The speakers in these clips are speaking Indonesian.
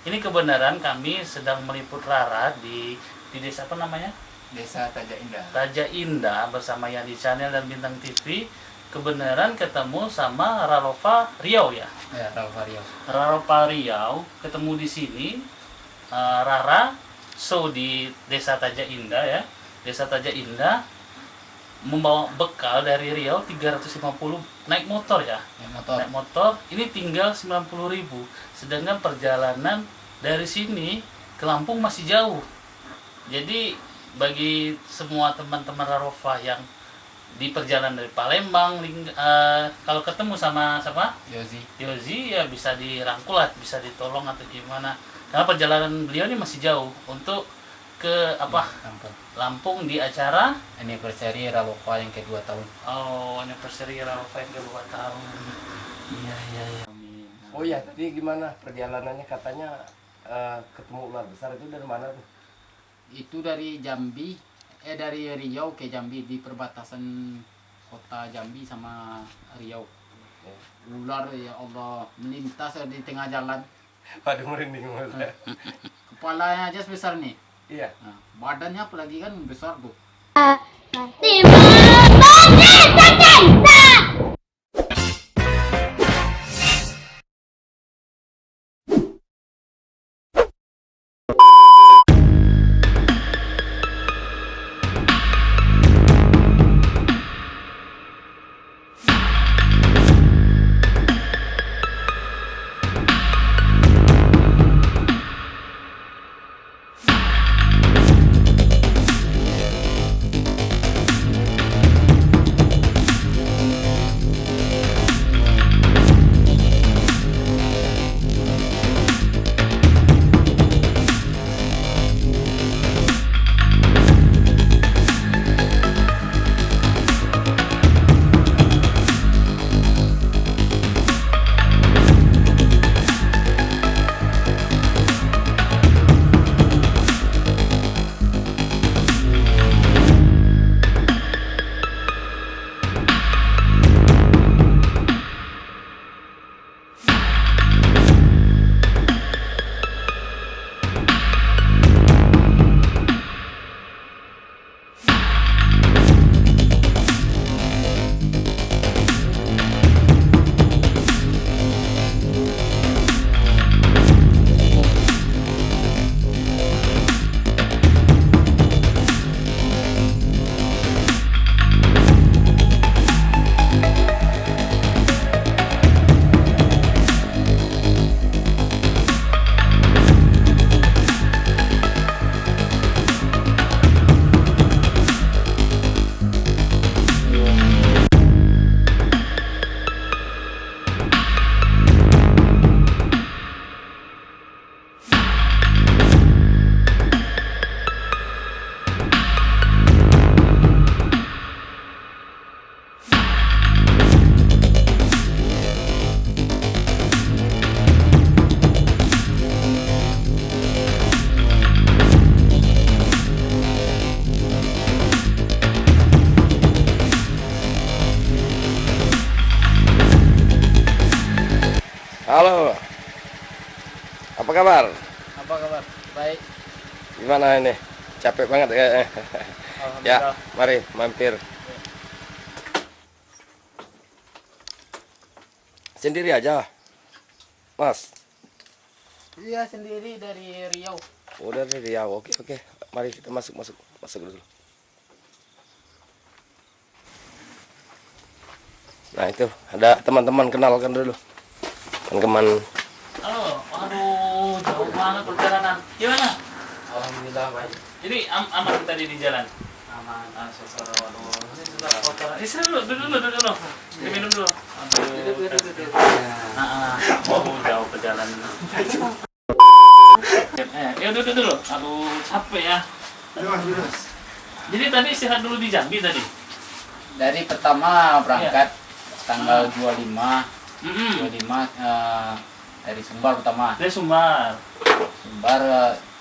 Ini kebenaran kami sedang meliput Rara di desa apa namanya? Desa Taja Indah. Taja Indah bersama Yadi Channel dan Bintang TV. Kebenaran ketemu sama Ralova Riau ya. Ya, Ralova Riau. Ralova Riau ketemu di sini. Rara show di Desa Taja Indah ya. Desa Taja Indah membawa bekal dari Riau 350 naik motor ya. Naik motor ini tinggal 90.000. Sedangkan perjalanan dari sini ke Lampung masih jauh. Jadi bagi semua teman-teman Ralova yang di perjalanan dari Palembang, kalau ketemu sama siapa? Yozi ya bisa dirangkul lah, bisa ditolong atau gimana. Karena perjalanan beliau ini masih jauh untuk ke Lampung di acara anniversary Ralova yang ke-2 tahun. Oh, anniversary Ralova yang ke-2 tahun. Iya. Oh ya, tadi gimana perjalanannya katanya ketemu ular besar itu dari mana tuh? Itu dari Jambi, dari Riau ke Jambi di perbatasan kota Jambi sama Riau. Ular ya Allah melintas di tengah jalan. Waduh, merinding Mas. Kepalanya aja sebesar nih. Iya. Nah, badannya apalagi kan besar tuh. Halo. Apa kabar? Apa kabar? Baik. Gimana ini? Capek banget kayaknya. Ya, mari mampir. Sendiri aja, Mas. Iya, sendiri dari Riau. Oh, dari Riau. Oke. Mari kita masuk dulu. Nah, itu ada teman-teman, kenalkan dulu. Teman-teman. Halo, aduh jauh banget perjalanan. Gimana? Alhamdulillah baik. Jadi aman tadi di jalan. Aman. Syukur. Waduh, ini sudah kotor. Duduk dulu. Minum dulu. Aduh. Oh, jauh perjalanan. Ya duduk dulu. Aduh, capek ya. Jadi tadi istirahat dulu di Jambi tadi. Dari pertama berangkat tanggal 25 dari Sumbar pertama. Dari Sumbar.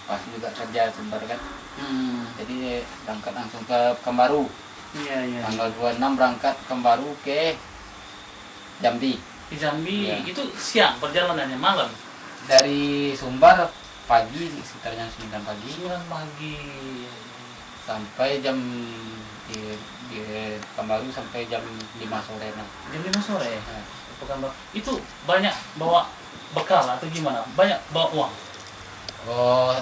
Pas juga kerja Sumbar kan. Jadi berangkat langsung ke Pekanbaru. Iya. Tanggal 26 berangkat Pekanbaru ke Jambi. Di Jambi Iya. itu siang perjalanannya, malam. dari Sumbar pagi sekitar jam 9 pagi 9 pagi. sampai jam di Pekanbaru sampai jam 5 sore. Nah. Jam 5 sore. Pekanbaru. Itu banyak bawa bekal atau gimana? Banyak bawa uang. Oh,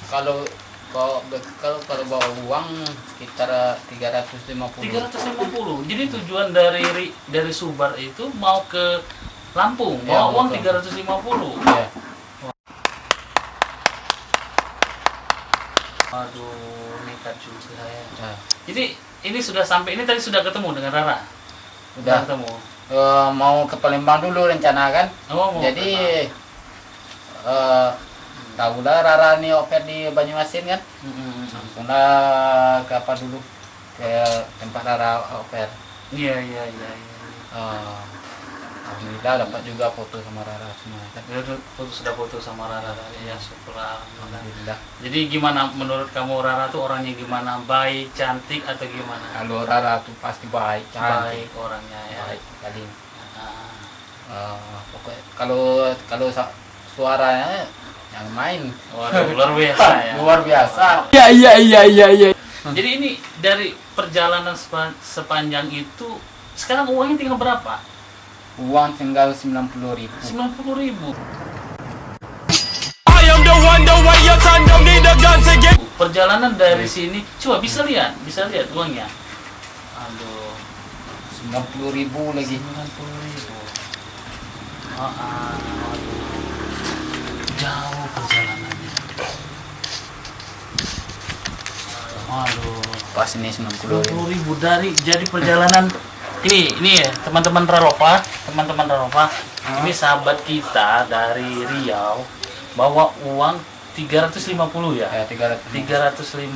kalau kalau bawa uang sekitar 350. 350. Jadi tujuan dari Sumbar itu mau ke Lampung, Ya, bawa uang betul. 350. Ya. Aduh, nekat juga ya. Nah, Jadi ini sudah sampai, ini tadi sudah ketemu dengan Rara. udah ketemu. mau ke Palembang dulu rencana kan. Oh, mau Jadi tahulah Rara nih oper di Banyuasin kan. Langsunglah ke apa dulu ke tempat Rara oper. Iya, iya, iya, iya. Alhamdulillah dapat juga foto sama Rara semua kan. Ya, sudah foto sama Rara. Ya, syukurlah. Alhamdulillah. Jadi gimana menurut kamu Rara tuh orangnya gimana? Baik, cantik atau gimana? Kalau Rara tuh pasti baik, cantik. Baik orangnya ya. Baik kali. Ah. Pokoknya kalau suaranya yang main Waduh, luar biasa ya. luar biasa. Iya. Jadi ini dari perjalanan sepanjang itu sekarang uangnya tinggal berapa? Uang tinggal 90.000. 90.000. I am the way your son don't need a gun to get. Perjalanan dari sini, coba bisa lihat uangnya. Aduh, 90.000 lagi. 90.000. Aduh. Jauh perjalanannya. Aduh. Pas ini 90.000. 20.000 dari jadi perjalanan ini ya teman-teman Rarova, ini sahabat kita dari Riau bawa uang 350 ya. Ya 300. 350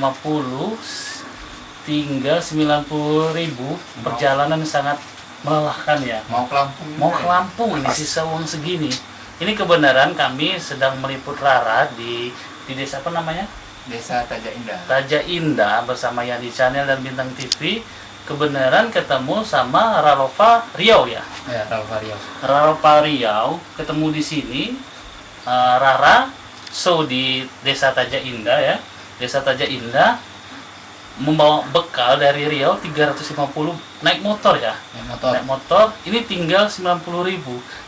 tinggal 90.000, perjalanan sangat melelahkan ya. Mau ke Lampung. Mau ke Lampung ini sisa uang segini. Ini kebenaran kami sedang meliput Rara di desa apa namanya? Desa Taja Indah. Taja Indah bersama Yandi Channel dan Bintang TV. Kebenaran ketemu sama Ralova Riau ya. Ya, Ralova Riau. Ralova Riau ketemu di sini. Rara show di Desa Taja Indah ya. Desa Taja Indah membawa bekal dari Riau 350 naik motor ya. Naik motor ini tinggal 90.000.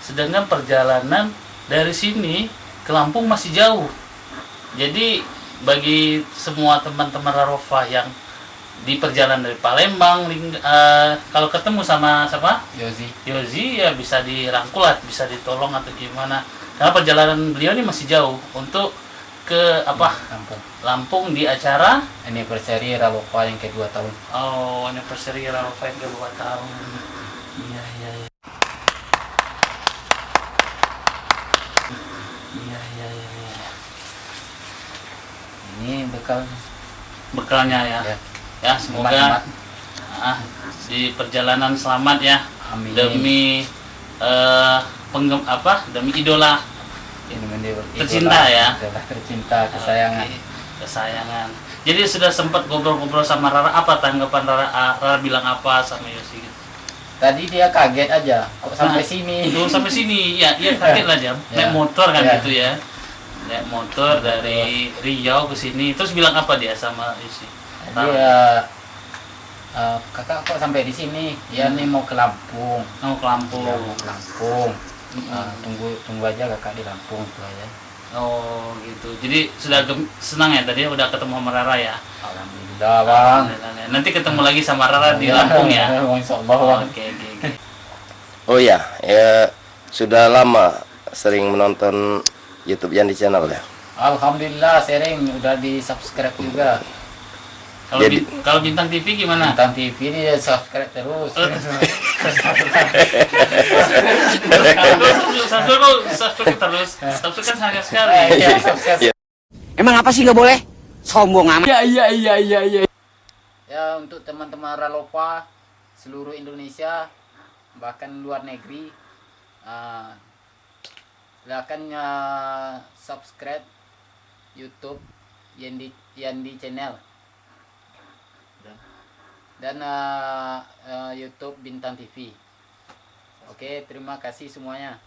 Sedangkan perjalanan dari sini ke Lampung masih jauh. Jadi bagi semua teman-teman Rarova yang di perjalanan dari Palembang, kalau ketemu sama siapa? Yozi ya bisa dirangkul lah, bisa ditolong atau gimana. Karena perjalanan beliau ini masih jauh untuk ke apa? Lampung di acara Anniversary Ralova yang kedua tahun. Oh, anniversary Ralova yang kedua tahun. Iya. Iya. Ini Bekalnya ya. Ya, semoga Selamat. Di perjalanan selamat ya. Amin. Demi demi idola tercinta ya. Tercinta, kesayangan. Oke, kesayangan. Jadi sudah sempat ngobrol-ngobrol sama Rara, apa tanggapan Rara? Rara bilang apa sama Yosi gitu? Tadi dia kaget aja, kok sampai sini. Tuh sampai sini, ya kaget lah dia. Naik motor kan Ya. gitu ya. Naik motor dari Riau ke sini. Terus bilang apa dia sama Yosi? Dia kakak kok sampai di sini? Ya nih mau ke Lampung. Mau ke Lampung. Ya, mau ke Lampung. Tunggu aja kakak di Lampung tuh ya. Oh gitu. Jadi sudah senang ya tadi udah ketemu sama Rara ya. Alhamdulillah bang. Alhamdulillah. Nanti ketemu lagi sama Rara di Lampung ya. Insyaallah bang. Oke. Oh ya, sudah lama sering menonton YouTube Yandi Channel ya. Alhamdulillah sering udah di subscribe juga. Kalau Bintang TV gimana? Bintang TV ini subscribe terus. Subscribe terus. Subscribe kan sayang sekali. Ya, subscribe. Emang apa sih nggak boleh? Sombong amat. Iya. Ya untuk teman-teman Ralova seluruh Indonesia bahkan luar negeri, silakan subscribe YouTube Yandi Channel dan YouTube Bintang TV. Oke, terima kasih semuanya.